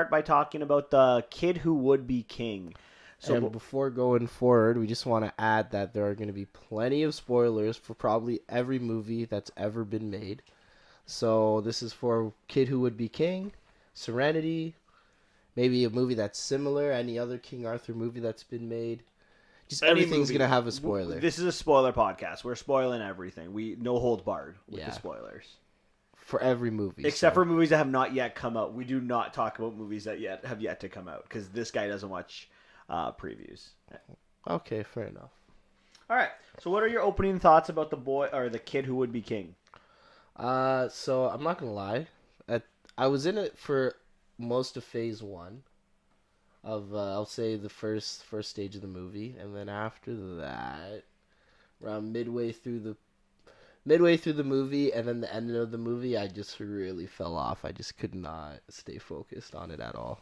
start by talking about the kid who would be king. So And before going forward, we just want to add that there are going to be plenty of spoilers for probably every movie that's ever been made. So this is for Kid Who Would Be King, Serenity, maybe a movie that's similar, any other King Arthur movie that's been made. Just everything's going to have a spoiler. This is a spoiler podcast. We're spoiling everything. We no holds barred with the spoilers. For every movie. Except for movies that have not yet come out. We do not talk about movies that have yet to come out because this guy doesn't watch previews. Okay, fair enough. All right. So what are your opening thoughts about the boy or the kid who would be king? So I'm not gonna lie, I was in it for most of phase 1 of I'll say the first stage of the movie, and then after that, around midway through the movie, and then the end of the movie, I just really fell off. I just could not stay focused on it at all.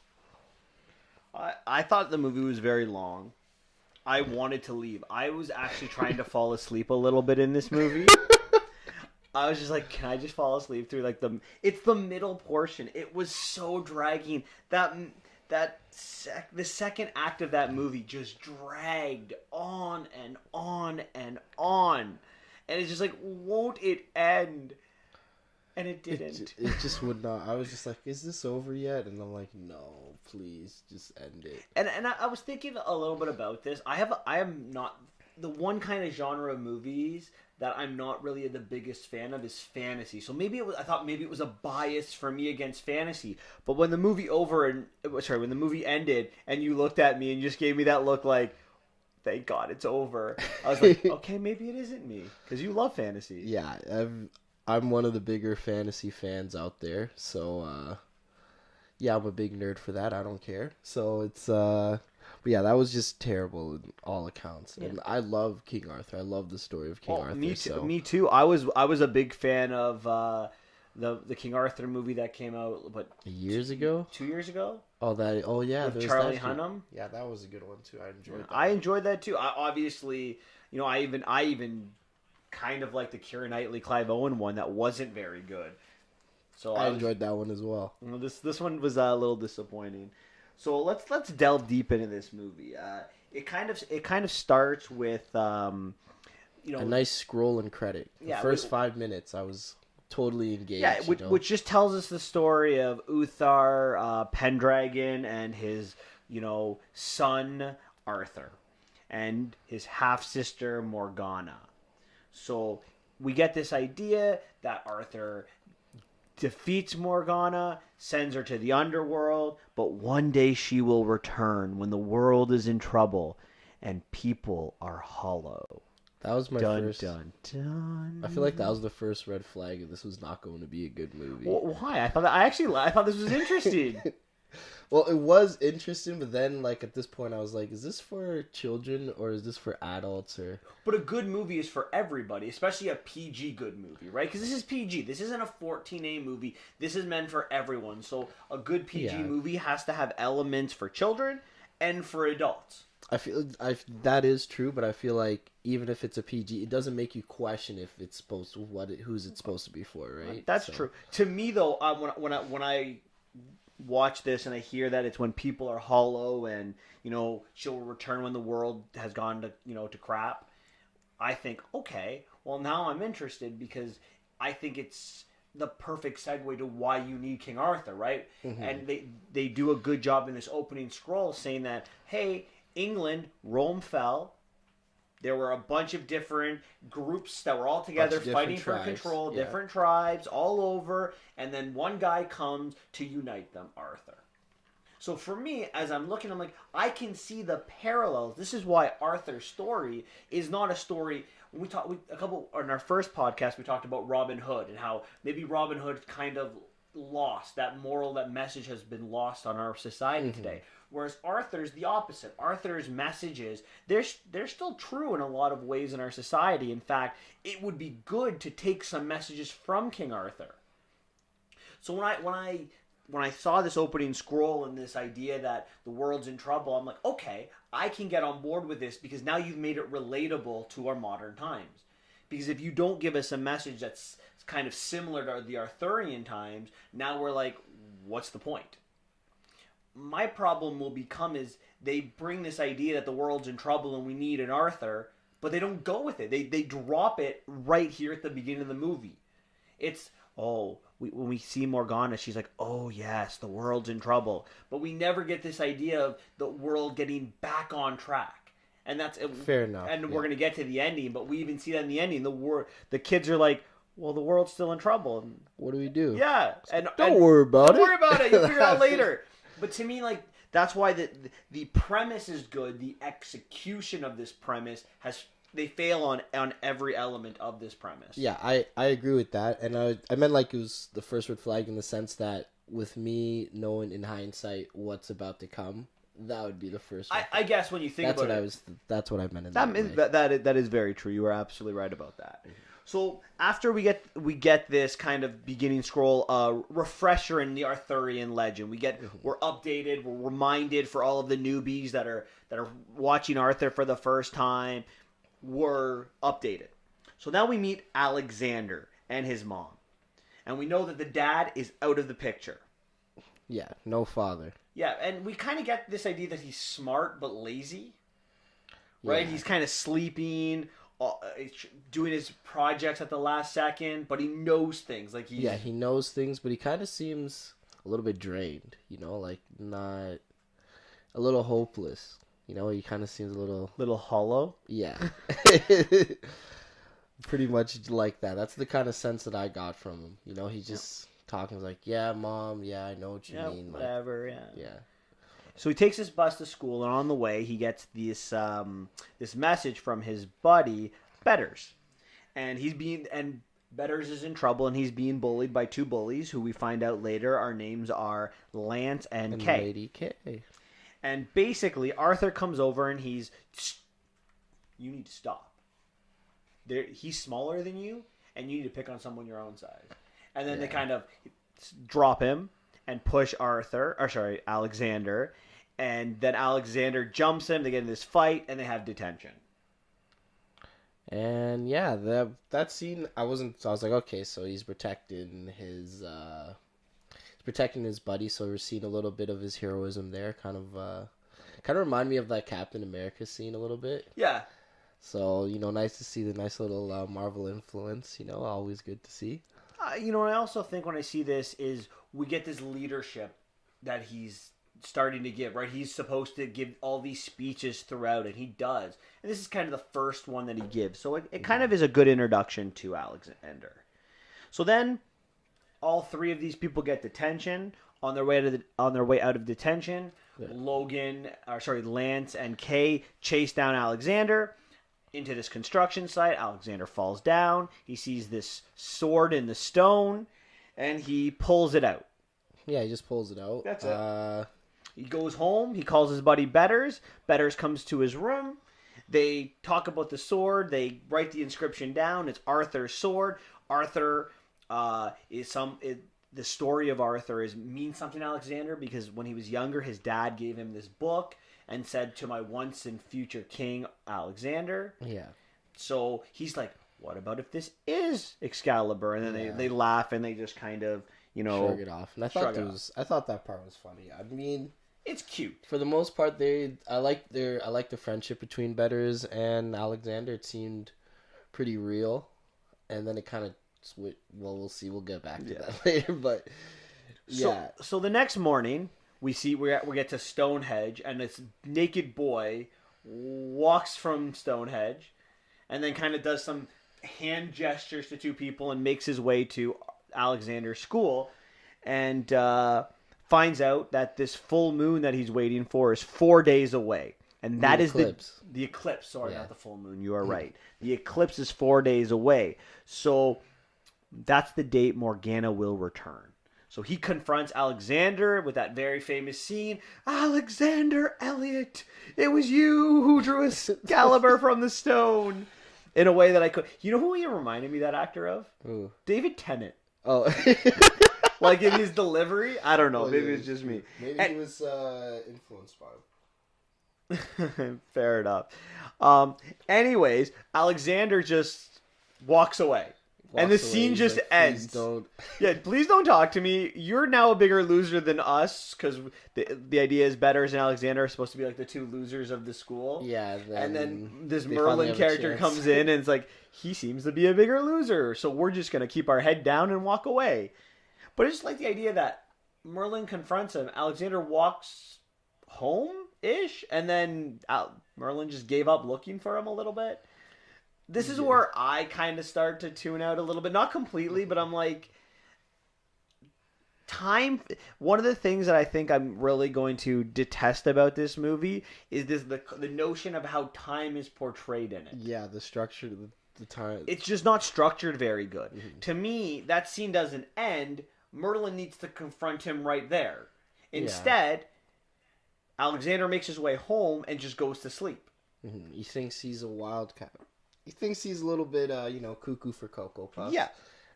I thought the movie was very long. I wanted to leave. I was actually trying to fall asleep a little bit in this movie. I was just like, can I just fall asleep through it's the middle portion. It was so dragging. The second act of that movie just dragged on and on and on. And it's just like, won't it end? And it didn't. It just would not. I was just like, is this over yet? And I'm like, no, please, just end it. And I was thinking a little bit about this. I am not the one kind of genre of movies that I'm not really the biggest fan of is fantasy. So I thought maybe it was a bias for me against fantasy. But when the movie when the movie ended and you looked at me and you just gave me that look like, thank God it's over. I was like, okay, maybe it isn't me because you love fantasy. Yeah, I'm one of the bigger fantasy fans out there. So yeah, I'm a big nerd for that. I don't care. So it's but yeah, that was just terrible in all accounts. Yeah. And I love King Arthur. I love the story of King Arthur. Me too. Me too. I was a big fan of the King Arthur movie that came out years ago. 2 years ago. Oh yeah, with Charlie Hunnam. Yeah, that was a good one too. I enjoyed that. I enjoyed that too. I even kind of like the Keira Knightley, Clive Owen one that wasn't very good. So I enjoyed that one as well. This one was a little disappointing. So let's delve deep into this movie. It kind of starts with a nice scroll and credit. The first 5 minutes, I was totally engaged. Yeah, which just tells us the story of Uthar Pendragon and his son Arthur and his half sister Morgana. So we get this idea that Arthur defeats Morgana, sends her to the underworld, but one day she will return when the world is in trouble and people are hollow. That was my first. Dun, dun. I feel like that was the first red flag. This was not going to be a good movie. Well, why? I thought this was interesting. Well, it was interesting, but then, at this point, I was like, is this for children or is this for adults? But a good movie is for everybody, especially a PG good movie, right? Because this is PG. This isn't a 14A movie. This is meant for everyone. So a good PG movie has to have elements for children and for adults. I feel that is true, but I feel like even if it's a PG, it doesn't make you question if it's supposed to who's it supposed to be for, right? That's true. To me, though, when I watch this and I hear that it's when people are hollow and she'll return when the world has gone to crap, I think, okay, well now I'm interested because I think it's the perfect segue to why you need King Arthur, right? Mm-hmm. And they do a good job in this opening scroll saying that, hey, England, Rome fell. There were a bunch of different groups that were all together fighting for control, different tribes all over, and then one guy comes to unite them, Arthur. So for me, as I'm looking, I'm like, I can see the parallels. This is why Arthur's story is not a story. When on our first podcast, we talked about Robin Hood and how maybe Robin Hood kind of lost that message has been lost on our society today. Whereas Arthur's the opposite. Arthur's messages, they're still true in a lot of ways in our society. In fact, it would be good to take some messages from King Arthur. So when I saw this opening scroll and this idea that the world's in trouble, I'm like, okay, I can get on board with this because now you've made it relatable to our modern times. Because if you don't give us a message that's kind of similar to the Arthurian times, now we're like, what's the point? my problem will become is they bring this idea that the world's in trouble and we need an Arthur, but they don't go with it. They drop it right here at the beginning of the movie. It's, when we see Morgana, she's like, oh yes, the world's in trouble. But we never get this idea of the world getting back on track. And that's fair enough. And we're going to get to the ending, but we even see that in the ending. The kids are like, well, the world's still in trouble. And, what do we do? Yeah. Don't worry about it. Don't worry about it. You'll figure it out later. But to me, like, that's why the premise is good. The execution of this premise they fail on every element of this premise. Yeah, I agree with that. And I meant like it was the first red flag in the sense that with me knowing in hindsight what's about to come, that would be the first one. I guess when you think about it. That's what I meant in that is very true. You were absolutely right about that. Mm-hmm. So after we get this kind of beginning scroll refresher in the Arthurian legend, we're updated, we're reminded for all of the newbies that are watching Arthur for the first time, we're updated. So now we meet Alexander and his mom, and we know that the dad is out of the picture. Yeah, no father. Yeah, and we kind of get this idea that he's smart but lazy, right? Yeah. He's kind of sleeping. Doing his projects at the last second, but he knows things. Like he knows things, but he kind of seems a little bit drained. Like not a little hopeless. He kind of seems a little hollow. Yeah, pretty much like that. That's the kind of sense that I got from him. He just talking like, "Yeah, mom. Yeah, I know what you mean. Whatever. Like, yeah." So he takes his bus to school, and on the way, he gets this message from his buddy Betters, and Betters is in trouble, and he's being bullied by two bullies, who we find out later our names are Lance and Kay. Lady Kay. And basically, Arthur comes over, and you need to stop. He's smaller than you, and you need to pick on someone your own size. And then they kind of drop him and push Alexander, and then Alexander jumps him. They get in this fight, and they have detention. And yeah, that scene, I was like, okay, so he's protecting his buddy, so we're seeing a little bit of his heroism there. Kind of remind me of that Captain America scene a little bit. Yeah. So nice to see the nice little Marvel influence. Always good to see. I also think when I see this is we get this leadership that he's starting to give, right? He's supposed to give all these speeches throughout, and he does. And this is kind of the first one that he gives. So it kind of is a good introduction to Alexander. So then all three of these people get detention. On their way out of detention, Lance and Kay chase down Alexander into this construction site. Alexander falls down. He sees this sword in the stone, and he pulls it out. Yeah, he just pulls it out. That's it. He goes home. He calls his buddy Betters. Betters comes to his room. They talk about the sword. They write the inscription down. It's Arthur's sword. Arthur the story of Arthur means something to Alexander because when he was younger, his dad gave him this book and said, to my once and future king, Alexander. Yeah. So he's like, what about if this is Excalibur? And then they laugh and they just kind of, shrug it off. And I thought that part was funny. I mean, it's cute. For the most part, I like the friendship between Betters and Alexander. It seemed pretty real. And then it kind of we'll see. We'll get back to that later, but yeah. So the next morning, we get to Stonehenge, and this naked boy walks from Stonehenge, and then kind of does some hand gestures to two people, and makes his way to Alexander's school, and finds out that this full moon that he's waiting for is 4 days away, and that is the eclipse. Sorry, not the full moon. You are right. The eclipse is 4 days away. So that's the date Morgana will return. So he confronts Alexander with that very famous scene. Alexander Elliot, it was you who drew Excalibur from the stone. In a way that I could. You know who he reminded me that actor of? Ooh. David Tennant. Oh. Like in his delivery? I don't know. Maybe it's just me. Maybe he was influenced by him. Fair enough. Anyways, Alexander just walks away. And the scene just ends. Don't. Yeah, please don't talk to me. You're now a bigger loser than us because the idea is Betters and Alexander are supposed to be like the two losers of the school. Yeah, and then this Merlin character comes in and it's like, he seems to be a bigger loser, so we're just going to keep our head down and walk away. But I just like the idea that Merlin confronts him. Alexander walks home-ish, and then Merlin just gave up looking for him a little bit. This is where I kind of start to tune out a little bit. Not completely, but I'm like... One of the things that I think I'm really going to detest about this movie is the notion of how time is portrayed in it. Yeah, the structure, the time. It's just not structured very good. Mm-hmm. To me, that scene doesn't end. Merlin needs to confront him right there. Instead, Alexander makes his way home and just goes to sleep. Mm-hmm. He thinks he's a wildcat. He thinks he's a little bit, cuckoo for Cocoa Puffs. Yeah.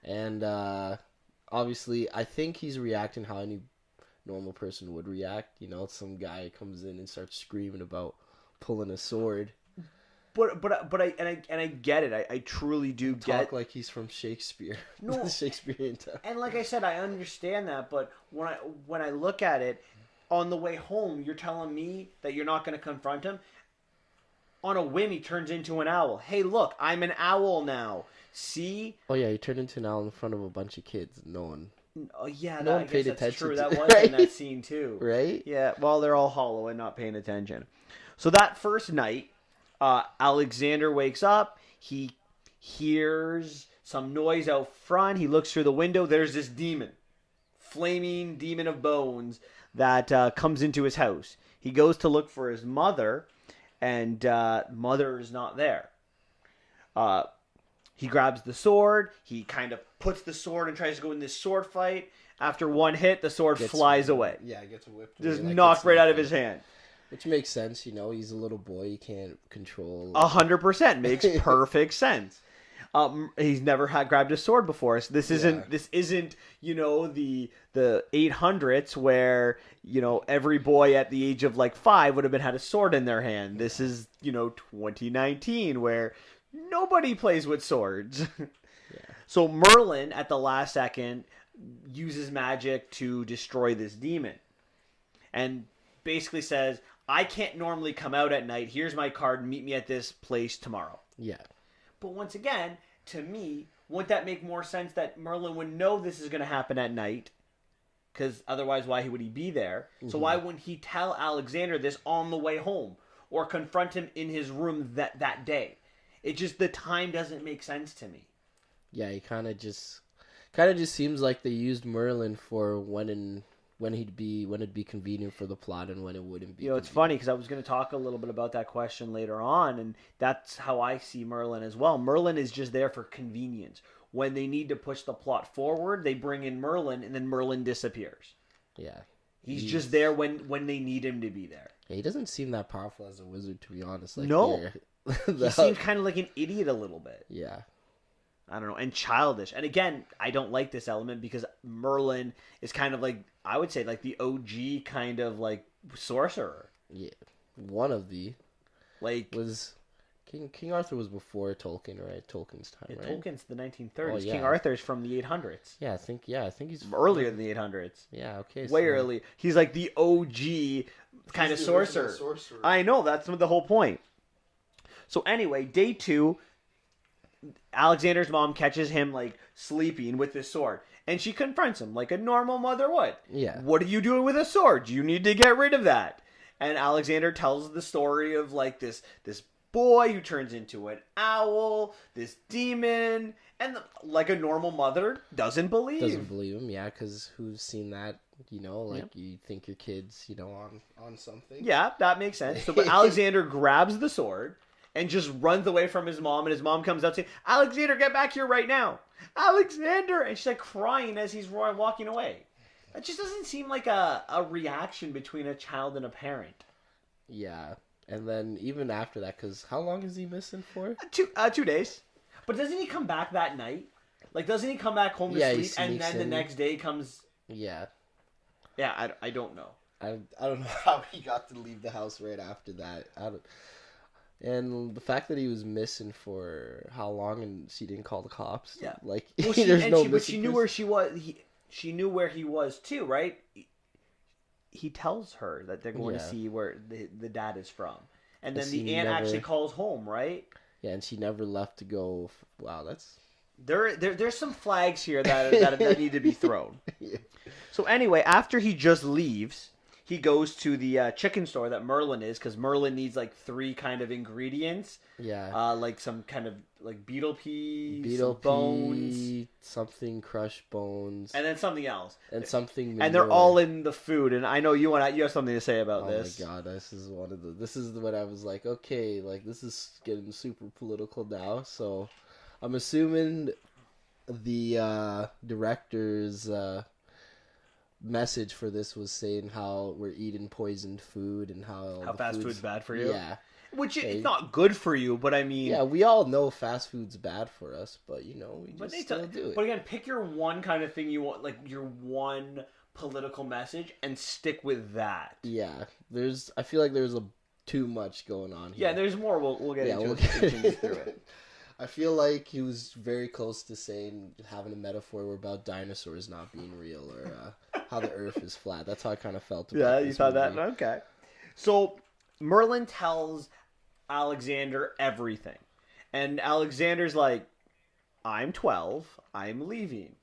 And, obviously, I think he's reacting how any normal person would react. Some guy comes in and starts screaming about pulling a sword. But I get it. I truly do talk like he's from Shakespeare. No, the Shakespearean time. And like I said, I understand that. But when I look at it, on the way home, you're telling me that you're not going to confront him. On a whim, he turns into an owl. Hey, look, I'm an owl now. See? Oh yeah, he turned into an owl in front of a bunch of kids. No one. Oh yeah, no one paid attention. True. That was in that scene too. Right? Yeah. Well, they're all hollow and not paying attention. So that first night, Alexander wakes up. He hears some noise out front. He looks through the window. There's this demon, flaming demon of bones that comes into his house. He goes to look for his mother, and mother is not there. He grabs the sword. He kind of puts the sword and tries to go in this sword fight. After one hit, the sword flies away. Yeah, it gets whipped. Just knocked right out of his hand. Which makes sense, he's a little boy. He can't control. 100% makes perfect sense. He's never grabbed a sword before. So this isn't the 800s where every boy at the age of like 5 would have had a sword in their hand. This is 2019 where nobody plays with swords. So Merlin at the last second uses magic to destroy this demon, and basically says, I can't normally come out at night. Here's my card. Meet me at this place tomorrow. Yeah. But once again, to me, wouldn't that make more sense that Merlin would know this is going to happen at night? Because otherwise, why would he be there? Mm-hmm. So why wouldn't he tell Alexander this on the way home? Or confront him in his room that day? It just, the time doesn't make sense to me. Yeah, he kind of just seems like they used Merlin for when it'd be convenient for the plot and when it wouldn't be. It's funny because I was going to talk a little bit about that question later on, and that's how I see Merlin as well. Merlin is just there for convenience. When they need to push the plot forward, they bring in Merlin, and then Merlin disappears. Yeah. He's just there when they need him to be there. Yeah, he doesn't seem that powerful as a wizard, to be honest. No. He seems kind of like an idiot a little bit. Yeah. I don't know, and childish. And again, I don't like this element because Merlin is kind of like, I would say, like the OG kind of like sorcerer. Yeah, one of the was King Arthur was before Tolkien, right? Tolkien's time, right? Tolkien's the 1930s. Oh, yeah. King Arthur's from the 800s. Yeah, I think he's earlier than the 800s. Yeah, okay, way early. He's like the OG kind of sorcerer. I know, that's the whole point. So anyway, day 2. Alexander's mom catches him like sleeping with his sword, and she confronts him like a normal mother would. Yeah. What are you doing with a sword? You need to get rid of that. And Alexander tells the story of like this boy who turns into an owl, this demon, and like a normal mother doesn't believe him. Yeah, because who's seen that? You think your kid's on something. Yeah, that makes sense. So, but Alexander grabs the sword and just runs away from his mom, and his mom comes out saying, Alexander, get back here right now. Alexander! And she's like crying as he's walking away. That just doesn't seem like a reaction between a child and a parent. Yeah. And then even after that, because how long is he missing for? 2 days. But doesn't he come back that night? Like, doesn't he come back home to sleep, and then the next day comes... Yeah. Yeah, I don't know. I don't know how he got to leave the house right after that. And the fact that he was missing for how long and she didn't call the cops. Yeah. Like, Well, but she knew where she was. She knew where he was too, right? He tells her that they're going to see where the dad is from. And then the aunt actually calls home, right? Yeah, and she never left to go. Wow, that's... There's some flags here that need to be thrown. Yeah. So anyway, after he just leaves, he goes to the chicken store that Merlin is, because Merlin needs like 3 kind of ingredients. Yeah. Like some kind of like beetle peas, bones, something crushed bones, and then something else, and something manure. And they're all in the food. And I know you have something to say about this. Oh my god, this is what I was like, okay, like this is getting super political now. So I'm assuming the director's message for this was saying how we're eating poisoned food and how fast food's bad for you. Yeah. Which it's not good for you, but I mean... Yeah, we all know fast food's bad for us, but, we just still do it. But again, pick your one kind of thing you want, like your one political message, and stick with that. Yeah, I feel like there's too much going on here. Yeah, there's more. We'll get into it. Through it. I feel like he was very close to having a metaphor about dinosaurs not being real, or how the Earth is flat. That's how I kind of felt about this. Yeah, you thought movie. That? Okay. So Merlin tells Alexander everything, and Alexander's like, I'm 12, I'm leaving.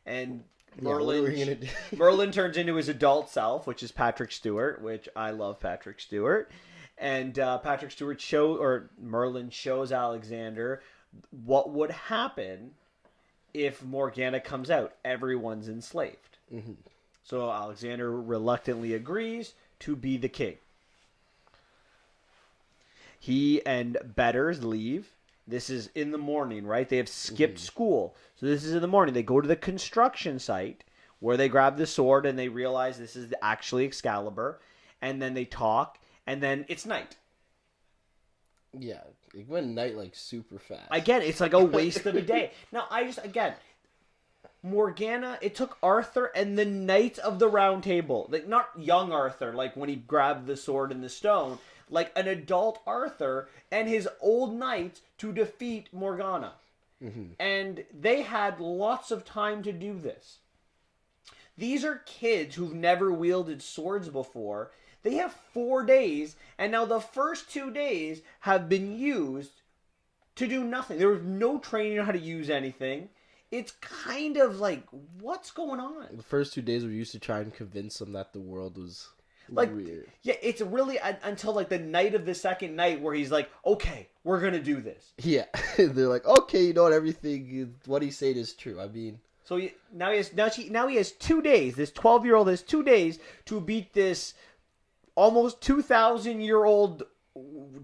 And Merlin turns into his adult self, which is Patrick Stewart, which I love Patrick Stewart. And Merlin shows Alexander what would happen if Morgana comes out. Everyone's enslaved. Mm-hmm. So Alexander reluctantly agrees to be the king. He and Betters leave. This is in the morning, right? They have skipped school. So this is in the morning. They go to the construction site where they grab the sword and they realize this is actually Excalibur. And then they talk, and then it's night. Yeah, it went night like super fast. Again, it's like a waste of a day. Now, Morgana, it took Arthur and the Knights of the Round Table. Like, not young Arthur, like when he grabbed the sword and the stone. Like an adult Arthur and his old knights to defeat Morgana. Mm-hmm. And they had lots of time to do this. These are kids who've never wielded swords before. They have 4 days, and now the first 2 days have been used to do nothing. There was no training on how to use anything. It's kind of like, what's going on? The first 2 days were used to try and convince them that the world was... Like, weird. Yeah, it's really until like the night of the second night where he's like, okay, we're going to do this. Yeah. They're like, okay, you know what, everything, what he's saying is true. I mean... So now he has 2 days, this 12-year-old has 2 days to beat this almost 2,000-year-old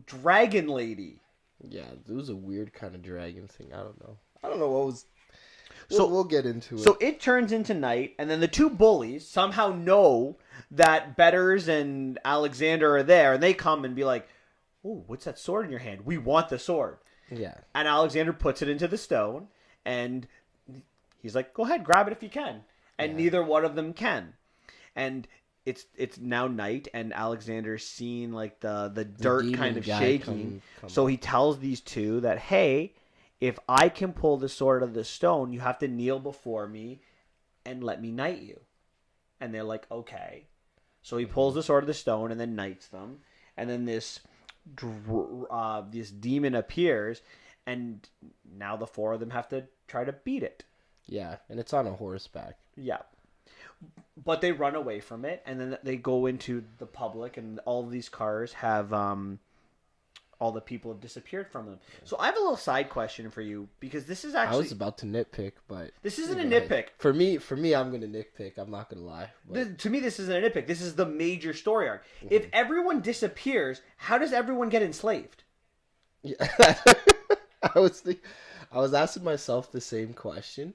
dragon lady. Yeah, it was a weird kind of dragon thing. I don't know what was... So we'll get into it. So it turns into night, and then the 2 bullies somehow know that Betters and Alexander are there, and they come and be like, "Oh, what's that sword in your hand? We want the sword." Yeah. And Alexander puts it into the stone, and he's like, "Go ahead, grab it if you can." And neither one of them can. And it's now night, and Alexander's seeing like the dirt kind of shaking. So he tells these 2 that, hey, if I can pull the sword of the stone, you have to kneel before me and let me knight you. And they're like, okay. So he pulls the sword of the stone and then knights them. And then this demon appears, and now the 4 of them have to try to beat it. Yeah, and it's on a horseback. Yeah. But they run away from it, and then they go into the public, and all of these cars have... all the people have disappeared from them. So I have a little side question for you, because this is actually... I was about to nitpick, but... This isn't a nitpick. For me, I'm going to nitpick. I'm not going to lie. To me, this isn't a nitpick. This is the major story arc. Mm-hmm. If everyone disappears, how does everyone get enslaved? Yeah. I was asking myself the same question.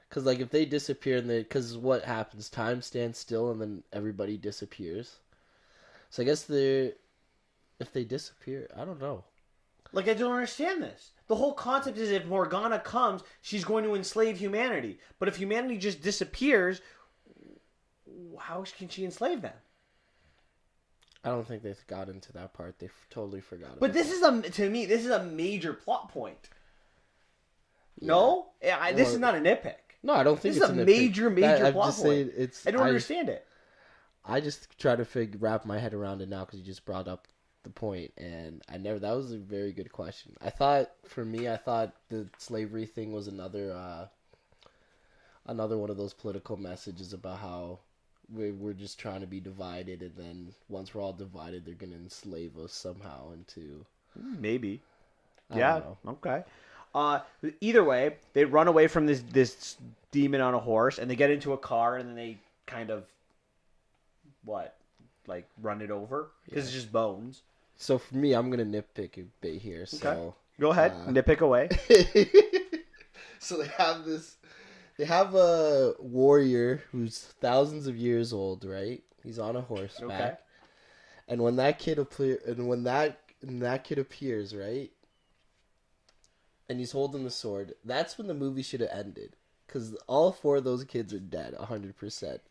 Because, like, if they disappear, because what happens? Time stands still, and then everybody disappears. So I guess if they disappear, I don't know. Like, I don't understand this. The whole concept is if Morgana comes, she's going to enslave humanity. But if humanity just disappears, how can she enslave them? I don't think they got into that part. They totally forgot. But about to me, this is a major plot point. Yeah. No, this Or- is not a nitpick. No, I don't think This it's is a a major I'm plot just point. saying it's. I don't understand it. I just try to wrap my head around it now because you just brought up the point, and I never. That was a very good question. I thought the slavery thing was another one of those political messages about how we're just trying to be divided, and then once we're all divided, they're gonna enslave us somehow into. Maybe. I Yeah. don't know. Okay. Either way, they run away from this demon on a horse, and they get into a car, and then they kind of run it over because it's just bones. So for me, I'm gonna nitpick a bit here. So Okay. Go ahead, nitpick away. So they have a warrior who's thousands of years old, right? He's on a horseback. Okay. And when that kid appears, right? And he's holding the sword, that's when the movie should have ended. Because all 4 of those kids are dead, 100%.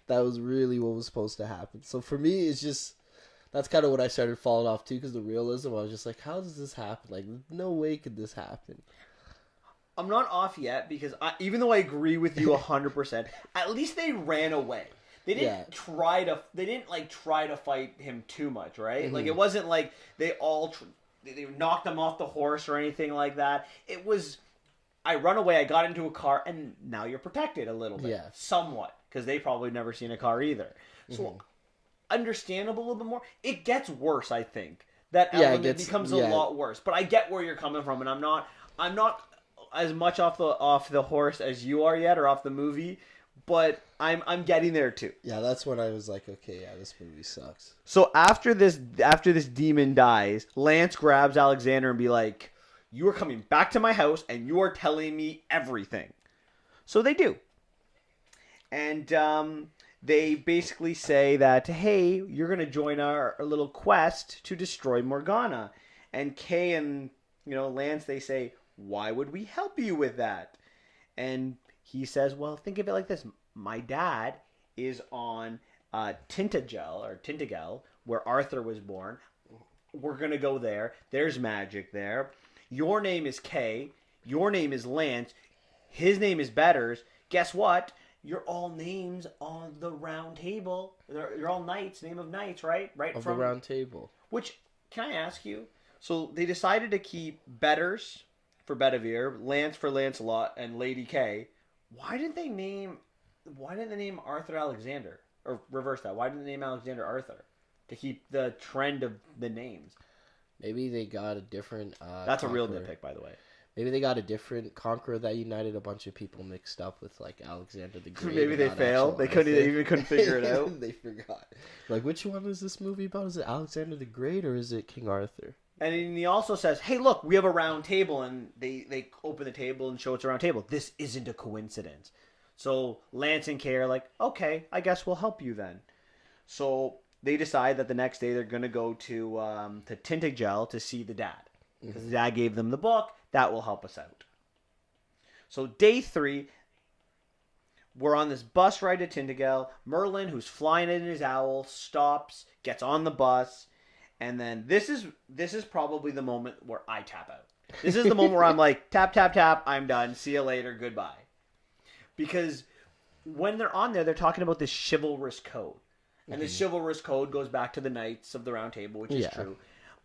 That was really what was supposed to happen. So for me, it's just... That's kind of what I started falling off too, because the realism, I was just like, how does this happen? Like, no way could this happen. I'm not off yet because even though I agree with you 100%, at least they ran away. They didn't try to. They didn't try to fight him too much, right? Mm-hmm. Like it wasn't like they all they knocked him off the horse or anything like that. It was I run away. I got into a car, and now you're protected a little bit, somewhat, because they probably never seen a car either. So understandable a little bit more. It gets worse, I think. That element becomes a lot worse. But I get where you're coming from, and I'm not as much off the horse as you are yet, or off the movie, but I'm getting there too. Yeah, that's when I was like, okay, yeah, this movie sucks. So after this demon dies, Lance grabs Alexander and be like, "You are coming back to my house, and you are telling me everything." So they do, and they basically say that, hey, you're going to join our little quest to destroy Morgana. And Kay and Lance, they say, why would we help you with that? And he says, well, think of it like this. My dad is on Tintagel, where Arthur was born. We're going to go there. There's magic there. Your name is Kay. Your name is Lance. His name is Betters. Guess what? You're all names on the round table. You're all knights, name of knights, right? Right of from the round table. Which, can I ask you? So they decided to keep Betters for Bedivere, Lance for Lancelot, and Lady Kay. Why didn't they name Arthur Alexander? Or reverse that. Why didn't they name Alexander Arthur? To keep the trend of the names. Maybe they got a different... That's a real nitpick, by the way. Maybe they got a different conqueror that united a bunch of people mixed up with Alexander the Great. Maybe they failed. They couldn't figure it out. They forgot. Which one is this movie about? Is it Alexander the Great or is it King Arthur? And he also says, hey, look, we have a round table. And they open the table and show it's a round table. This isn't a coincidence. So Lance and Kay are like, okay, I guess we'll help you then. So they decide that the next day they're going to go to Tintagel to see the dad. Because the dad gave them the book. That will help us out. So day 3, we're on this bus ride to Tintagel. Merlin, who's flying in his owl, stops, gets on the bus, and then this is probably the moment where I tap out. This is the moment where I'm like, tap, tap, tap, I'm done. See you later, goodbye. Because when they're on there, they're talking about this chivalrous code. And this chivalrous code goes back to the Knights of the Round Table, which is true.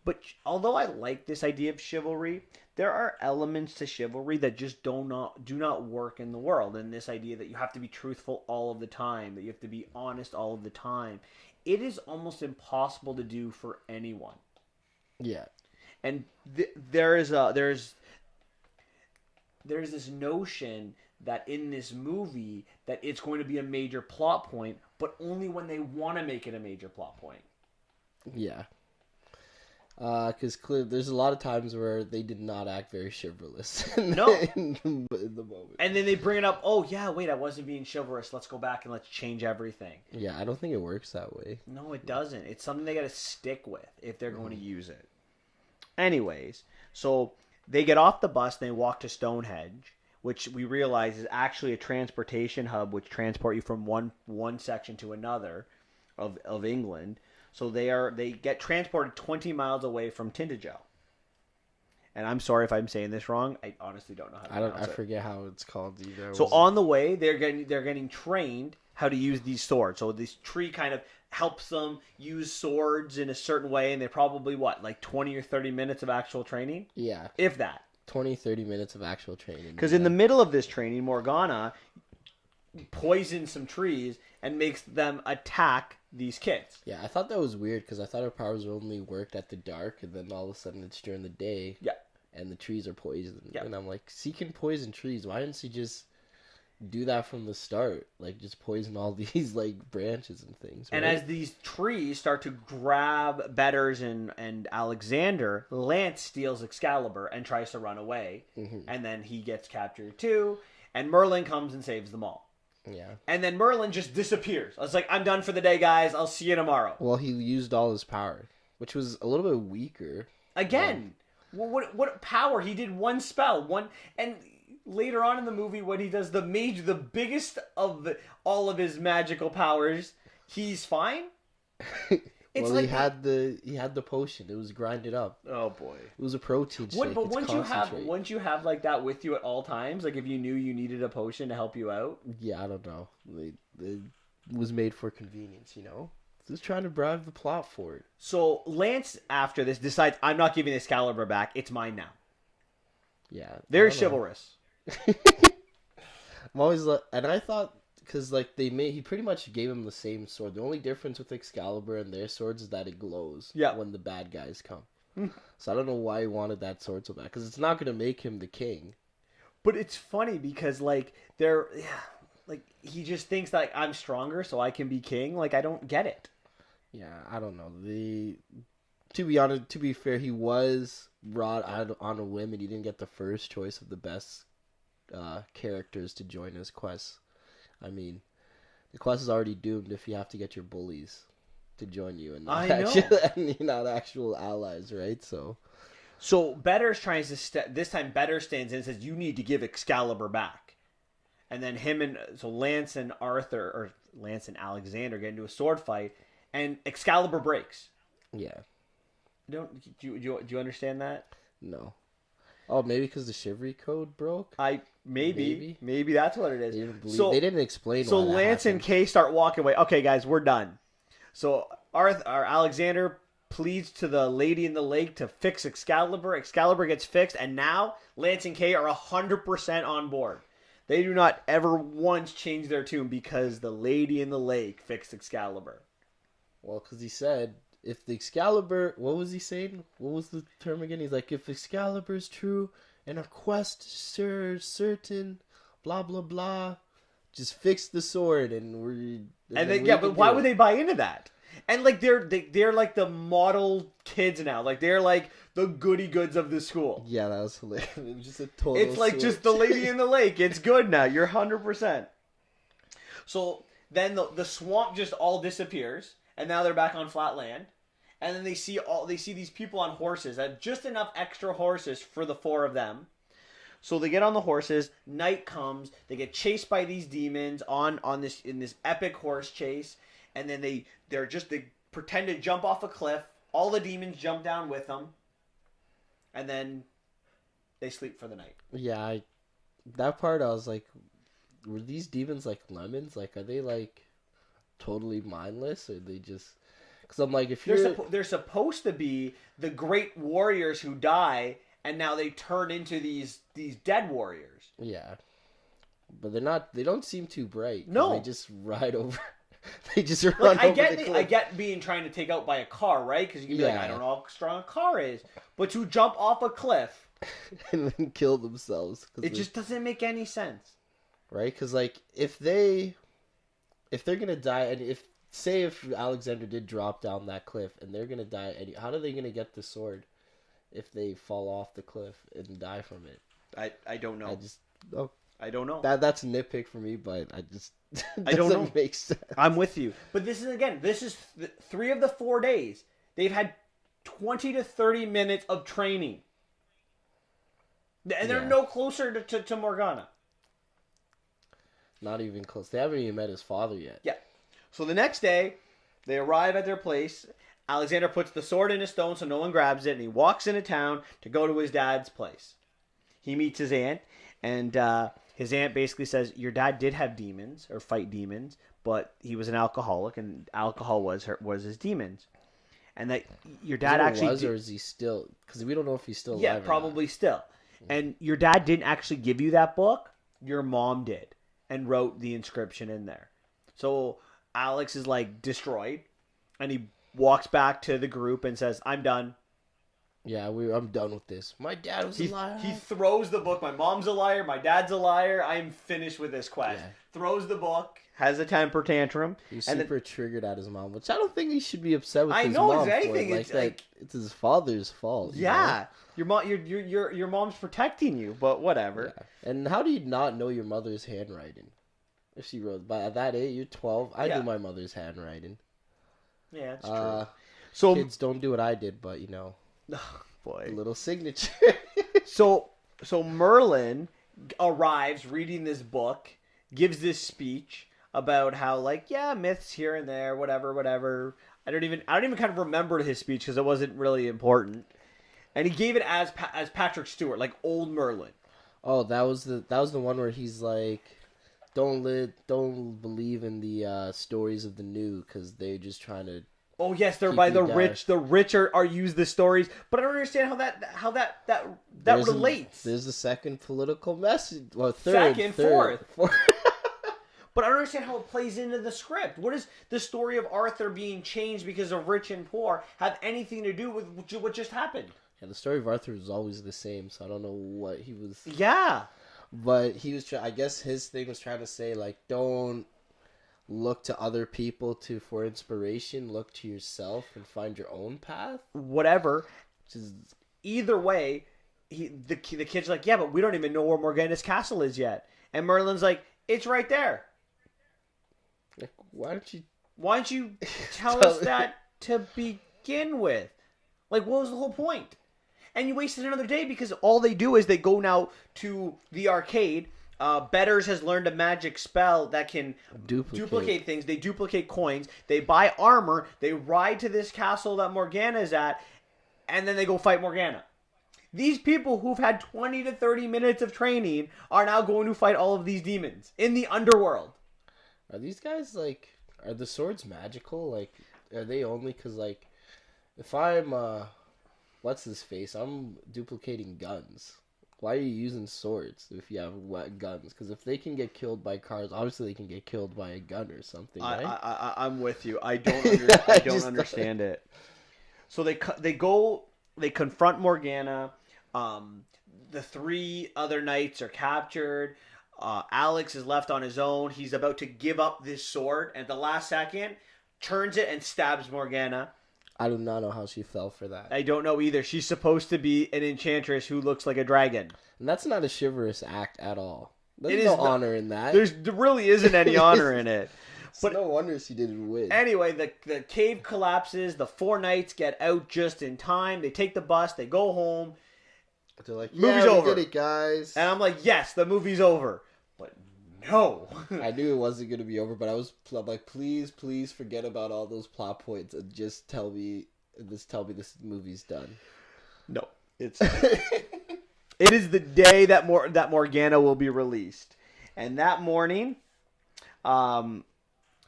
But although I like this idea of chivalry, there are elements to chivalry that just do not work in the world. And this idea that you have to be truthful all of the time, that you have to be honest all of the time, it is almost impossible to do for anyone. Yeah. And there's this notion that in this movie that it's going to be a major plot point, but only when they want to make it a major plot point. Yeah. Because there's a lot of times where they did not act very chivalrous in the moment. And then they bring it up, oh, yeah, wait, I wasn't being chivalrous. Let's go back and let's change everything. Yeah, I don't think it works that way. No, it doesn't. It's something they got to stick with if they're going to use it. Anyways, so they get off the bus and they walk to Stonehenge, which we realize is actually a transportation hub which transport you from one section to another of England. So they get transported 20 miles away from Tintagel. And I'm sorry if I'm saying this wrong. I honestly don't know how to pronounce it. I forget how it's called either. So on the way, they're getting trained how to use these swords. So this tree kind of helps them use swords in a certain way, and they're probably like 20 or 30 minutes of actual training? Yeah. If that. 20, 30 minutes of actual training. Because in the middle of this training, Morgana poisons some trees and makes them attack these kids. Yeah, I thought that was weird because I thought her powers only worked at the dark, and then all of a sudden it's during the day. Yeah. And the trees are poisoned. Yeah. And I'm like, she can poison trees. Why didn't she just do that from the start? Like, just poison all these, like, branches and things. Right? And as these trees start to grab Betters and Alexander, Lance steals Excalibur and tries to run away. Mm-hmm. And then he gets captured too. And Merlin comes and saves them all. Yeah. And then Merlin just disappears. I was like, I'm done for the day, guys. I'll see you tomorrow. Well, he used all his power, which was a little bit weaker. Again, what power? He did one spell. And later on in the movie, when he does the biggest of all of his magical powers, he's fine. It's well, like he had the potion. It was grinded up. Oh boy, it was a protein shake. But once you have like that with you at all times, like if you knew you needed a potion to help you out. Yeah, I don't know. It was made for convenience, Just trying to drive the plot forward. So Lance, after this, decides I'm not giving Excalibur back. It's mine now. Yeah, very chivalrous. I'm always and I thought. Because, like, he pretty much gave him the same sword. The only difference with Excalibur and their swords is that it glows when the bad guys come. So I don't know why he wanted that sword so bad. Because it's not going to make him the king. But it's funny because, like, he just thinks that I'm stronger so I can be king. Like, I don't get it. Yeah, I don't know. To be honest, to be fair, he was brought out on a whim and he didn't get the first choice of the best characters to join his quest. I mean, the quest is already doomed if you have to get your bullies to join you and not actual allies, right? So Betters tries to this time Betters stands in and says, "You need to give Excalibur back." And then Lance and Alexander get into a sword fight, and Excalibur breaks. Yeah. Do you understand that? No. Oh, maybe because the chivalry code broke? Maybe that's what it is. They didn't explain. So why Lance and Kay start walking away. Okay, guys, we're done. So Alexander pleads to the lady in the lake to fix Excalibur. Excalibur gets fixed, and now Lance and Kay are 100% on board. They do not ever once change their tune because the lady in the lake fixed Excalibur. Well, because he said, if the Excalibur... What was he saying? What was the term again? He's like, if Excalibur is true and our quest is certain, blah, blah, blah, just fix the sword and but why would they buy into that? And like they're like the model kids now. Like they're like the goody goods of the school. Yeah, that was hilarious. It was just a total It's like switch. Just the lady in the lake. It's good now. You're 100%. So then the swamp just all disappears. And now they're back on flat land, and then they see these people on horses. Just enough extra horses for the four of them. So they get on the horses. Night comes. They get chased by these demons in this epic horse chase, and then they pretend to jump off a cliff. All the demons jump down with them, and then they sleep for the night. Yeah, that part I was like, were these demons like lemons? Like, are they like totally mindless, or they just... Because I'm like, if they're supposed to be the great warriors who die, and now they turn into these dead warriors. Yeah, but they're not. They don't seem too bright. No, they just ride over. They just run over the cliff. I get being trying to take out by a car, right? Because you can be like, I don't know how strong a car is, but to jump off a cliff and then kill themselves, just doesn't make any sense, right? Because like if they're gonna die, and if Alexander did drop down that cliff and they're gonna die, how are they gonna get the sword if they fall off the cliff and die from it? I don't know. I don't know. That's a nitpick for me, but I don't know. Make sense. I'm with you, but this is 3 of the 4 days they've had 20 to 30 minutes of training, and they're no closer to Morgana. Not even close. They haven't even met his father yet. Yeah. So the next day, They arrive at their place. Alexander puts the sword in a stone so no one grabs it, and he walks into town to go to his dad's place. He meets his aunt, and his aunt basically says, your dad did have demons, or fight demons, but he was an alcoholic, and alcohol was his demons. And that your dad actually... or is he still... Because we don't know if he's still alive. Yeah, probably still. And your dad didn't actually give you that book. Your mom did, and wrote the inscription in there. So Alex is like destroyed, and he walks back to the group and says, I'm done. Yeah, I'm done with this. My dad was a liar. He throws the book. My mom's a liar. My dad's a liar. I'm finished with this quest. Yeah. Throws the book. Has a temper tantrum. He's super triggered at his mom, which I don't think he should be upset with his mom for. It's his father's fault. Yeah. You know? Your mom's protecting you, but whatever. Yeah. And how do you not know your mother's handwriting? If she wrote by that age, you're 12. I knew my mother's handwriting. Yeah, it's true. So kids don't do what I did, but oh, boy, a little signature. so Merlin arrives reading this book, gives this speech about how myths here and there, whatever. I don't even kind of remember his speech because it wasn't really important. And he gave it as Patrick Stewart, like old Merlin. Oh, that was the one where he's like, don't believe in the stories of the new because they're just trying to. Oh yes, they're by the rich. The rich are use the stories, but I don't understand how that relates. There's the second political message. Well, fourth. But I don't understand how it plays into the script. What does the story of Arthur being changed because of rich and poor have anything to do with what just happened? Yeah, the story of Arthur was always the same, so I don't know what he was... Yeah. But he was I guess his thing was trying to say, don't look to other people for inspiration. Look to yourself and find your own path. Whatever. Either way, the kid's like, yeah, but we don't even know where Morgana's castle is yet. And Merlin's like, it's right there. Like, why don't you tell us that to begin with? Like, what was the whole point? And you wasted another day because all they do is they go now to the arcade. Betters has learned a magic spell that can duplicate things. They duplicate coins. They buy armor. They ride to this castle that Morgana is at, and then they go fight Morgana. These people who've had 20 to 30 minutes of training are now going to fight all of these demons in the underworld. Are these guys, are the swords magical? Are they only because, if I'm, what's his face? I'm duplicating guns. Why are you using swords if you have guns? Because if they can get killed by cars, obviously they can get killed by a gun or something, right? I'm with you. I don't understand it. So they confront Morgana. The three other knights are captured. Alex is left on his own. He's about to give up this sword, and at the last second, turns it and stabs Morgana. I do not know how she fell for that. I don't know either. She's supposed to be an enchantress who looks like a dragon. And that's not a chivalrous act at all. There's no honor in that. There really isn't any honor in it. But no wonder she didn't win. Anyway, the cave collapses. The four knights get out just in time. They take the bus. They go home. They're like, movie's over. We did it, guys. And I'm like, yes, the movie's over. But no. I knew it wasn't going to be over, but I was like, please forget about all those plot points and just tell me this movie's done. No. It is the day that Morgana will be released. And that morning,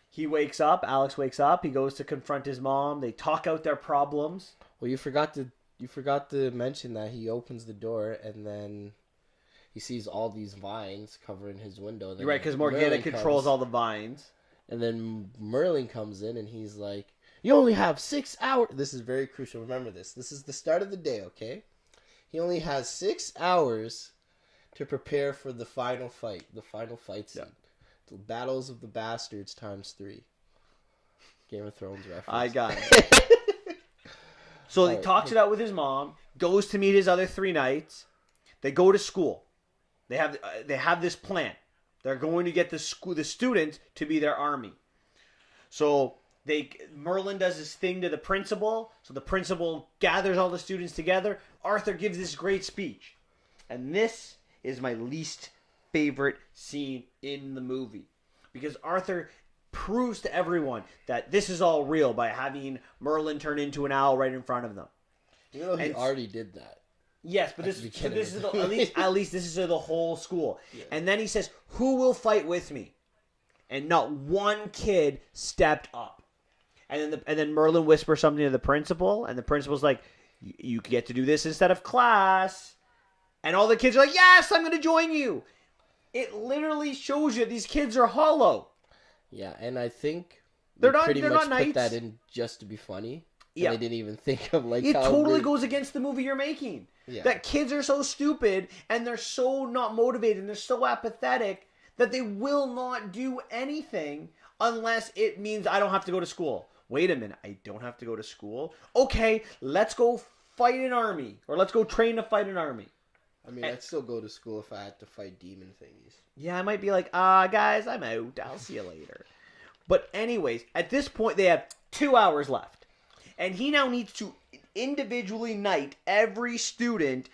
he wakes up. Alex wakes up. He goes to confront his mom. They talk out their problems. Well, you forgot to mention that he opens the door and then he sees all these vines covering his window. You're right, because Morgana controls all the vines. And then Merlin comes in and he's like, you only have 6 hours. This is very crucial. Remember this. This is the start of the day, okay? He only has 6 hours to prepare for the final fight. The final fight scene. Yeah. The Battles of the Bastards ×3. Game of Thrones reference. I got it. So he talks it out with his mom, goes to meet his other 3 knights. They go to school. They have this plan. They're going to get the students to be their army. So Merlin does this thing to the principal. So the principal gathers all the students together. Arthur gives this great speech. And this is my least favorite scene in the movie. Because Arthur proves to everyone that this is all real by having Merlin turn into an owl right in front of them. You know, he already did that. Yes, but this is at least this is the whole school. Yeah. And then he says, "Who will fight with me?" And not one kid stepped up. And then Merlin whispers something to the principal, and the principal's like, "You get to do this instead of class." And all the kids are like, "Yes, I'm going to join you." It literally shows you these kids are hollow. Yeah, and I think they're pretty much not put that in just to be funny. Yeah, they didn't even think of like it how totally goes against the movie you're making. Yeah. That kids are so stupid and they're so not motivated and they're so apathetic that they will not do anything unless it means I don't have to go to school. Wait a minute, I don't have to go to school? Okay, let's go fight an army, or let's go train to fight an army. I mean, I'd still go to school if I had to fight demon thingies. Yeah, I might be like, guys, I'm out. I'll see you later. But anyways, at this point, they have 2 hours left. And he now needs to individually knight every student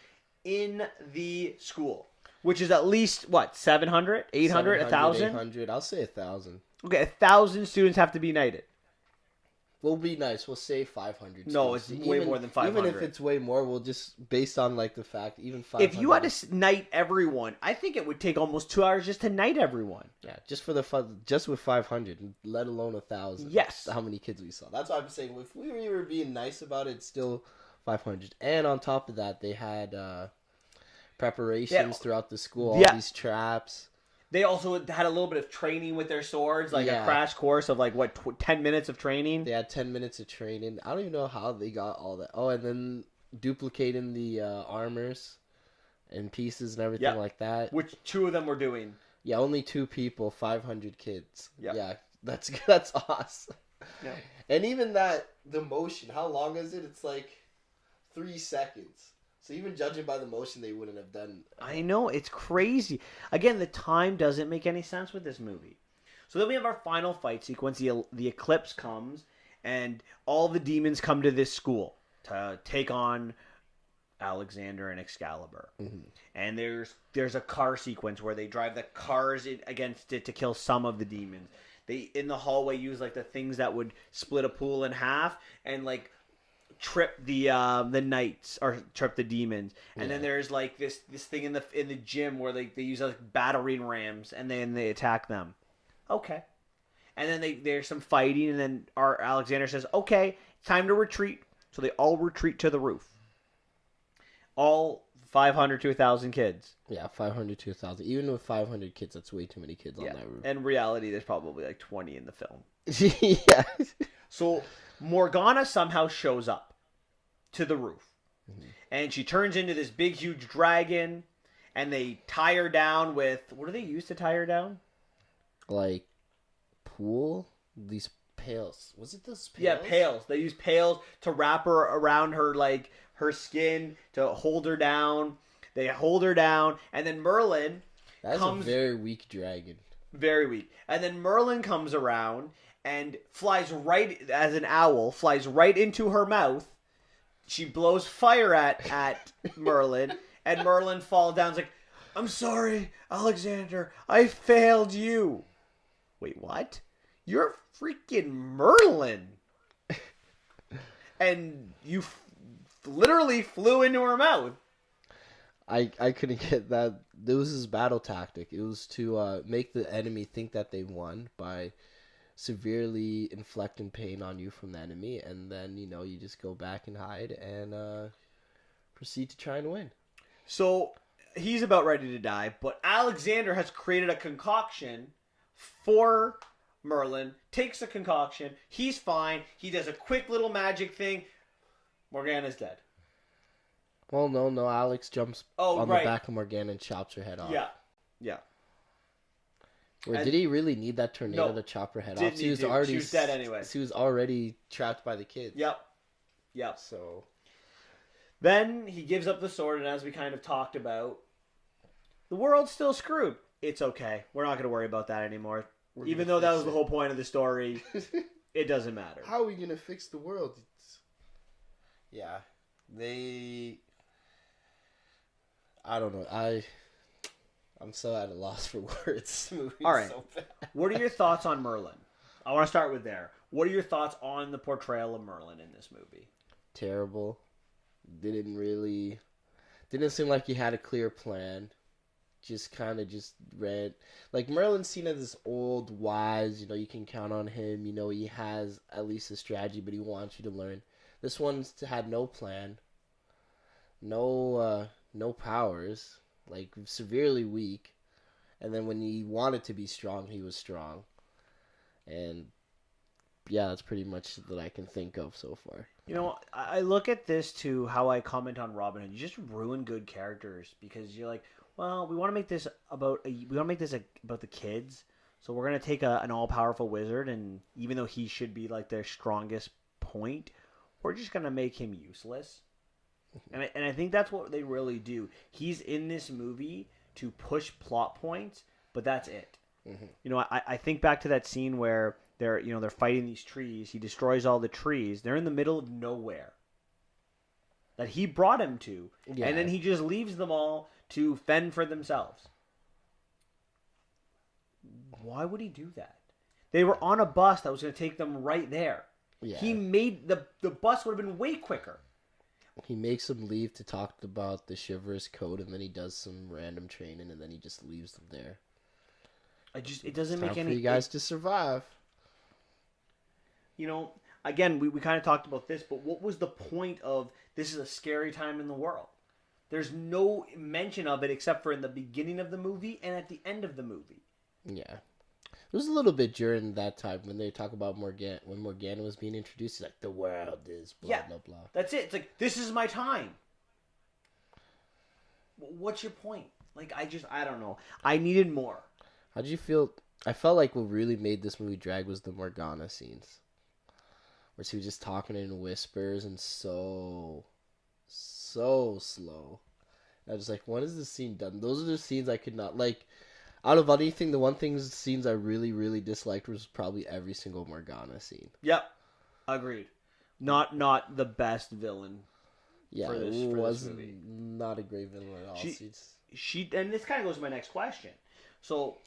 in the school. Which is at least, what, 700? 800? 1,000? 800. I'll say 1,000. Okay, 1,000 students have to be knighted. We'll be nice. We'll say 500. No, it's way more than 500. Even if it's way more, we'll just, based on like the fact, even 500. If you had to knight everyone, I think it would take almost 2 hours just to knight everyone. Yeah, just for the fun, just with 500, let alone 1,000. Yes. How many kids we saw. That's why I'm saying, if we were being nice about it, it's still 500. And on top of that, they had preparations throughout the school, all these traps. They also had a little bit of training with their swords, like a crash course of 10 minutes of training. They had 10 minutes of training. I don't even know how they got all that. Oh, and then duplicating the armors and pieces and everything like that. Which 2 of them were doing. Yeah, only 2 people, 500 kids. Yep. Yeah, that's awesome. Yeah. And even that, the motion, how long is it? It's like 3 seconds. So even judging by the motion, they wouldn't have done. I know, it's crazy. Again, the time doesn't make any sense with this movie. So then we have our final fight sequence. The eclipse comes, and all the demons come to this school to take on Alexander and Excalibur. Mm-hmm. And there's a car sequence where they drive the cars against it to kill some of the demons. They, in the hallway, use the things that would split a pool in half and trip the knights, or trip the demons, and then there's this thing in the gym where they use battering rams and then they attack them. Okay, and then there's some fighting, and then our Alexander says, "Okay, it's time to retreat." So they all retreat to the roof. All 500 to 1,000 kids. Yeah, 500 to 1,000. Even with 500 kids, that's way too many kids on that roof. In reality, there's probably 20 in the film. Yeah. So Morgana somehow shows up to the roof. Mm-hmm. And she turns into this big, huge dragon, and they tie her down with... What do they use to tie her down? Pool? These pails. Was it those pails? Yeah, pails. They use pails to wrap her around her, her skin to hold her down. They hold her down, and then Merlin comes... a very weak dragon. Very weak. And then Merlin comes around and flies right, as an owl, flies right into her mouth. She blows fire at Merlin, and Merlin falls down. It's like, "I'm sorry, Alexander. I failed you." Wait, what? You're freaking Merlin. And you literally flew into her mouth. I couldn't get that. This was his battle tactic. It was to make the enemy think that they won by severely inflicting pain on you from the enemy, and then you just go back and hide and proceed to try and win. So he's about ready to die, but Alexander has created a concoction for Merlin, takes the concoction, he's fine, he does a quick little magic thing, Morgana's dead. Well, no, Alex jumps on the back of Morgana and chops her head off. Yeah. Or did he really need that tornado to chop her head off? She was dead anyway. She was already trapped by the kids. Yep. So then he gives up the sword, and as we kind of talked about, the world's still screwed. It's okay. We're not going to worry about that anymore. Even though that was the whole point of the story, it doesn't matter. How are we going to fix the world? I don't know. I'm so at a loss for words. All right. So what are your thoughts on Merlin? I want to start with there. What are your thoughts on the portrayal of Merlin in this movie? Terrible. Didn't seem like he had a clear plan. Just kind of just ran. Like, Merlin's seen as this old, wise, you can count on him. He has at least a strategy, but he wants you to learn. This one's had no plan. No powers. Like, severely weak. And then when he wanted to be strong, he was strong. And, yeah, that's pretty much that I can think of so far. I look at this to how I comment on Robin Hood. You just ruin good characters because you're like, well, we want to make this about the kids, so we're gonna take an all-powerful wizard, and even though he should be like their strongest point, we're just gonna make him useless. And I think that's what they really do. He's in this movie to push plot points, but that's it. Mm-hmm. I think back to that scene where they're fighting these trees. He destroys all the trees. They're in the middle of nowhere that he brought him to, and then he just leaves them all to fend for themselves. Why would he do that? They were on a bus that was going to take them right there. Yeah. He made the bus would have been way quicker. He makes them leave to talk about the Chivalrous Code, and then he does some random training, and then he just leaves them there. It doesn't make any. For you guys to survive. Again, we kind of talked about this, but what was the point of this is a scary time in the world? There's no mention of it except for in the beginning of the movie and at the end of the movie. Yeah. There was a little bit during that time when they talk about when Morgana was being introduced. He's like, the world is blah, blah, blah. That's it. It's like, this is my time. What's your point? Like, I don't know. I needed more. How did you feel? I felt like what really made this movie drag was the Morgana scenes. Where she was just talking in whispers and so slow. I was like, when is this scene done? Those are the scenes I could not, like, out of anything, the scenes I really, really disliked was probably every single Morgana scene. Yep. Agreed. Not the best villain. Yeah, for this movie. Not a great villain at all. She and this kind of goes to my next question. So,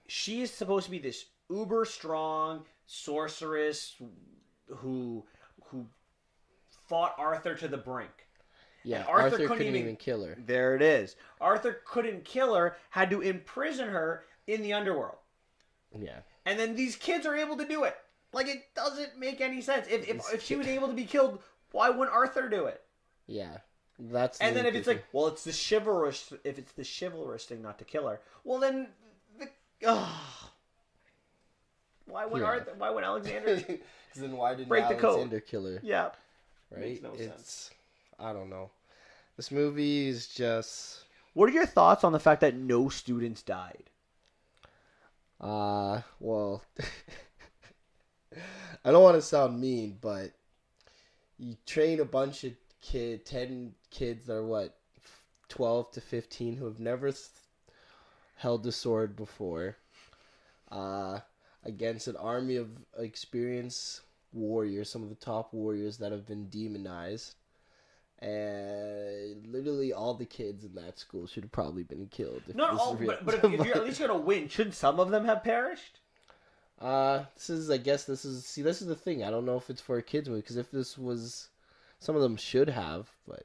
she is supposed to be this uber strong sorceress who fought Arthur to the brink. Yeah, Arthur couldn't even kill her. There it is. Arthur couldn't kill her, had to imprison her in the underworld. Yeah. And then these kids are able to do it. Like, it doesn't make any sense. If she was able to be killed, why wouldn't Arthur do it? Yeah. And then if it's like, well, it's the chivalrous thing not to kill her, well then why would Arthur? Why would Alexander? Then why didn't break Alexander the code? Kill her? Yeah, right. Makes no sense. I don't know. This movie is just. What are your thoughts on the fact that no students died? Well, I don't want to sound mean, but you train a bunch of 10 kids that are 12 to 15 who have never held a sword before, against an army of experienced warriors, some of the top warriors that have been demonized. And literally all the kids in that school should have probably been killed. Not all, but if you're at least going to win, shouldn't some of them have perished? This is the thing. I don't know if it's for a kids movie, because if this was, some of them should have, but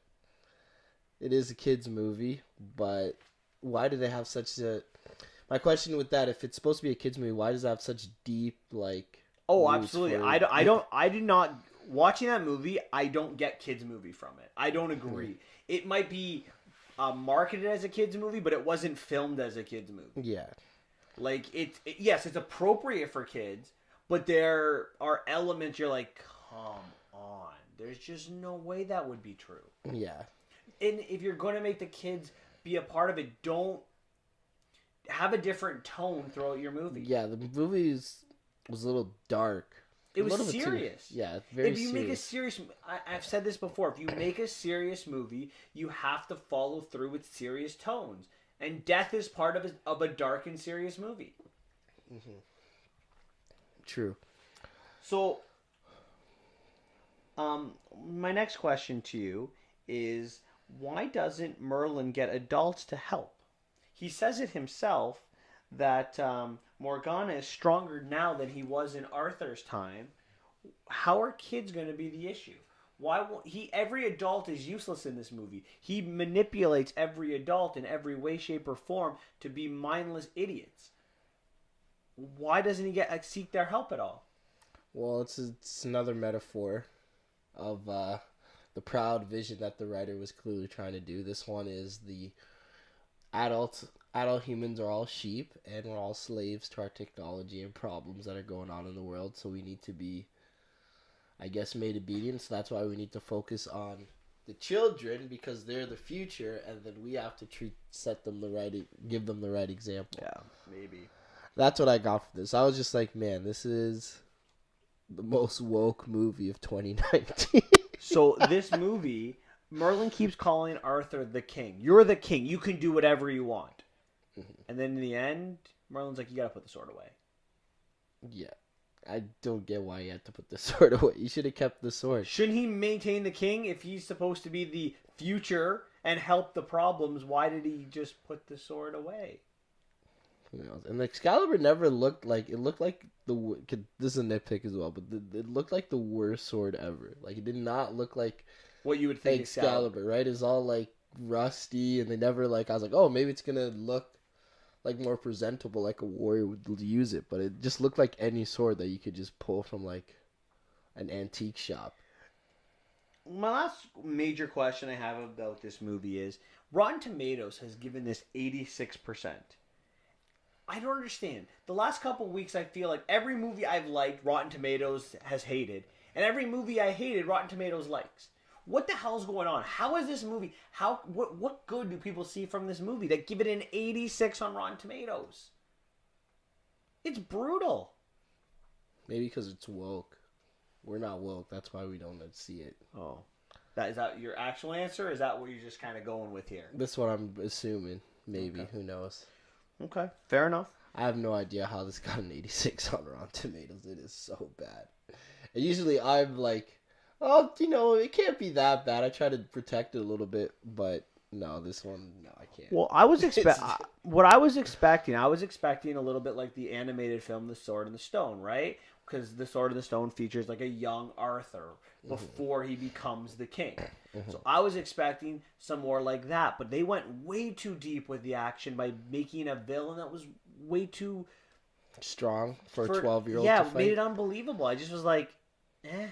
it is a kids movie. But why do they have such a? My question with that, if it's supposed to be a kids movie, why does it have such deep Oh, absolutely. I did not. Watching that movie, I don't get kids movie from it. I don't agree. It might be marketed as a kids movie, but it wasn't filmed as a kids movie. Yeah. Like, yes, it's appropriate for kids, but there are elements you're like, come on. There's just no way that would be true. Yeah. And if you're going to make the kids be a part of it, don't have a different tone throughout your movie. Yeah, the movie was a little dark. It was serious. Yeah, very serious. If you make a serious... I've said this before. If you make a serious movie, you have to follow through with serious tones. And death is part of a dark and serious movie. Mm-hmm. True. So, my next question to you is, why doesn't Merlin get adults to help? He says it himself that Morgana is stronger now than he was in Arthur's time, how are kids going to be the issue? Why won't he? Every adult is useless in this movie. He manipulates every adult in every way, shape, or form to be mindless idiots. Why doesn't he seek their help at all? Well, it's another metaphor of the proud vision that the writer was clearly trying to do. This one is the adult humans are all sheep, and we're all slaves to our technology and problems that are going on in the world. So we need to be, I guess, made obedient. So that's why we need to focus on the children, because they're the future, and then we have to give them the right example. Yeah, maybe. That's what I got from this. I was just like, man, this is the most woke movie of 2019. So this movie, Merlin keeps calling Arthur the king. You're the king. You can do whatever you want. Mm-hmm. And then in the end, Merlin's like, you gotta put the sword away. Yeah. I don't get why he had to put the sword away. He should have kept the sword. Shouldn't he maintain the king if he's supposed to be the future and help the problems? Why did he just put the sword away? Who knows? And Excalibur never looked like... It looked like the... This is a nitpick as well, but it looked like the worst sword ever. Like, it did not look like... What you would think Excalibur, right? It's all, like, rusty, and they never, like... I was like, oh, maybe it's gonna look... like more presentable, like a warrior would use it, but it just looked like any sword that you could just pull from like an antique shop. My last major question I have about this movie is Rotten Tomatoes has given this 86%. I don't understand. The last couple weeks I feel like every movie I've liked, Rotten Tomatoes has hated, and every movie I hated, Rotten Tomatoes likes. What the hell's going on? How is this movie? What good do people see from this movie that give it an 86 on Rotten Tomatoes? It's brutal. Maybe because it's woke. We're not woke. That's why we don't see it. Oh, is that your actual answer? Or is that what you're just kind of going with here? That's what I'm assuming. Maybe. Okay. Who knows? Okay, fair enough. I have no idea how this got an 86 on Rotten Tomatoes. It is so bad. And usually I'm like... oh, it can't be that bad. I try to protect it a little bit, but no, this one, no, I can't. Well, I was expecting a little bit like the animated film The Sword and the Stone, right? Because The Sword and the Stone features like a young Arthur before he becomes the king. Mm-hmm. So I was expecting some more like that, but they went way too deep with the action by making a villain that was way too strong for a 12-year-old. Yeah, to fight. Made it unbelievable. I just was like, eh.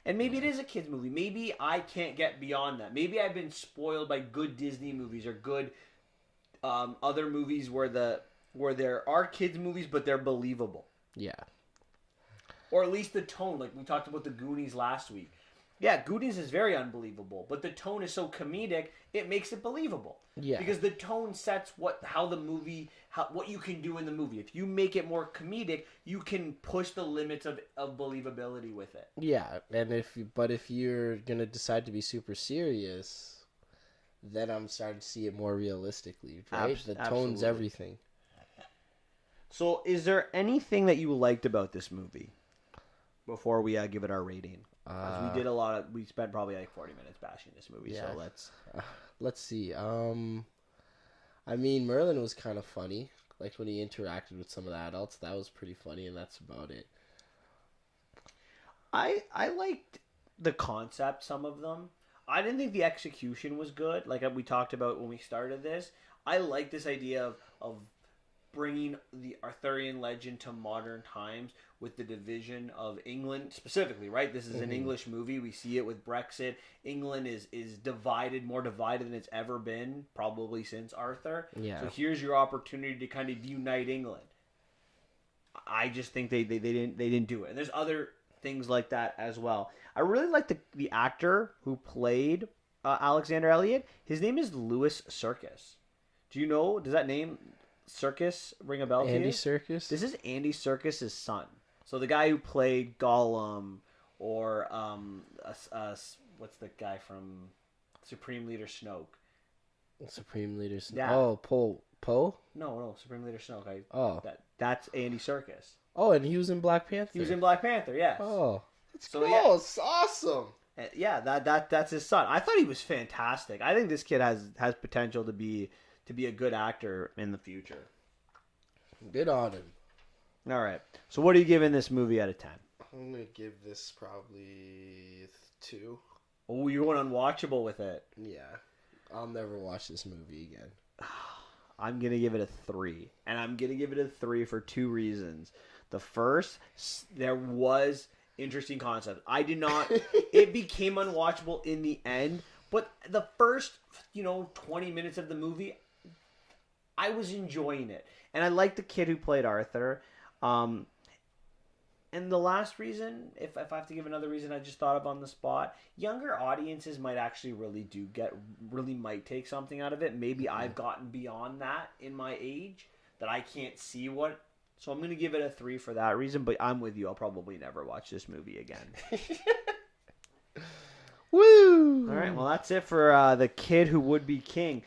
And maybe it is a kid's movie. Maybe I can't get beyond that. Maybe I've been spoiled by good Disney movies or good other movies where there are kids movies, but they're believable. Yeah. Or at least the tone. Like we talked about the Goonies last week. Yeah, Goonies is very unbelievable, but the tone is so comedic, it makes it believable. Yeah. Because the tone sets what you can do in the movie. If you make it more comedic, you can push the limits of believability with it. Yeah, and if you're gonna decide to be super serious, then I'm starting to see it more realistically, right? The tone's everything. So, is there anything that you liked about this movie before we give it our rating? We spent probably like 40 minutes bashing this movie, yeah. So let's see. I mean, Merlin was kind of funny. Like when he interacted with some of the adults, that was pretty funny, and that's about it. I liked the concept, some of them. I didn't think the execution was good. Like we talked about when we started this, I like this idea of bringing the Arthurian legend to modern times with the division of England specifically, right? This is an English movie. We see it with Brexit. England is divided, more divided than it's ever been, probably since Arthur. Yeah. So here's your opportunity to kind of unite England. I just think they didn't do it. And there's other things like that as well. I really like the actor who played Alexander Elliot. His name is Louis Serkis. Do you know? Does that name Serkis ring a bell to you? Andy Serkis? This is Andy Serkis' son. So the guy who played Gollum or what's the guy from Supreme Leader Snoke? Supreme Leader Snoke. Yeah. Oh, Poe? No, Supreme Leader Snoke. Oh. That's Andy Serkis. Oh, and he was in Black Panther. He was in Black Panther, yes. Oh. That's cool. Yeah. It's awesome. Yeah, that's his son. I thought he was fantastic. I think this kid has potential to be a good actor in the future. Good on him. All right. So what are you giving this movie out of 10? I'm gonna give this probably 2. Oh, you're going unwatchable with it. Yeah, I'll never watch this movie again. I'm going to give it a 3. And I'm going to give it a 3 for 2 reasons. The first, there was interesting concept. I did not... It became unwatchable in the end. But the first, 20 minutes of the movie, I was enjoying it. And I liked the kid who played Arthur. And the last reason, if I have to give another reason I just thought of on the spot, younger audiences might actually really might take something out of it. Maybe I've gotten beyond that in my age that I can't see what. So I'm going to give it a 3 for that reason, but I'm with you. I'll probably never watch this movie again. Woo! All right, well, that's it for The Kid Who Would Be King.